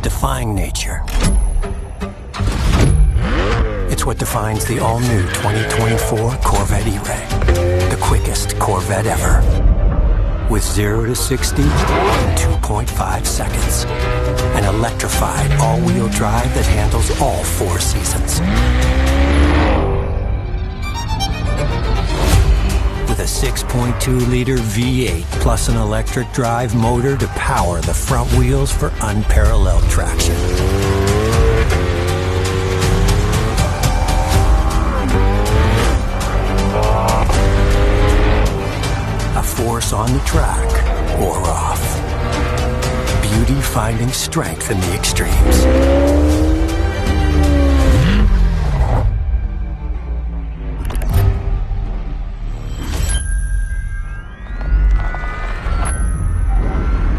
defying nature. It's what defines the all-new 2024 Corvette ERay, the quickest Corvette ever. With 0 to 60 in 2.5 seconds. An electrified all-wheel drive that handles all 4 seasons. With a 6.2-liter V8 plus an electric drive motor to power the front wheels for unparalleled traction. A force on the track or off. Beauty finding strength in the extremes.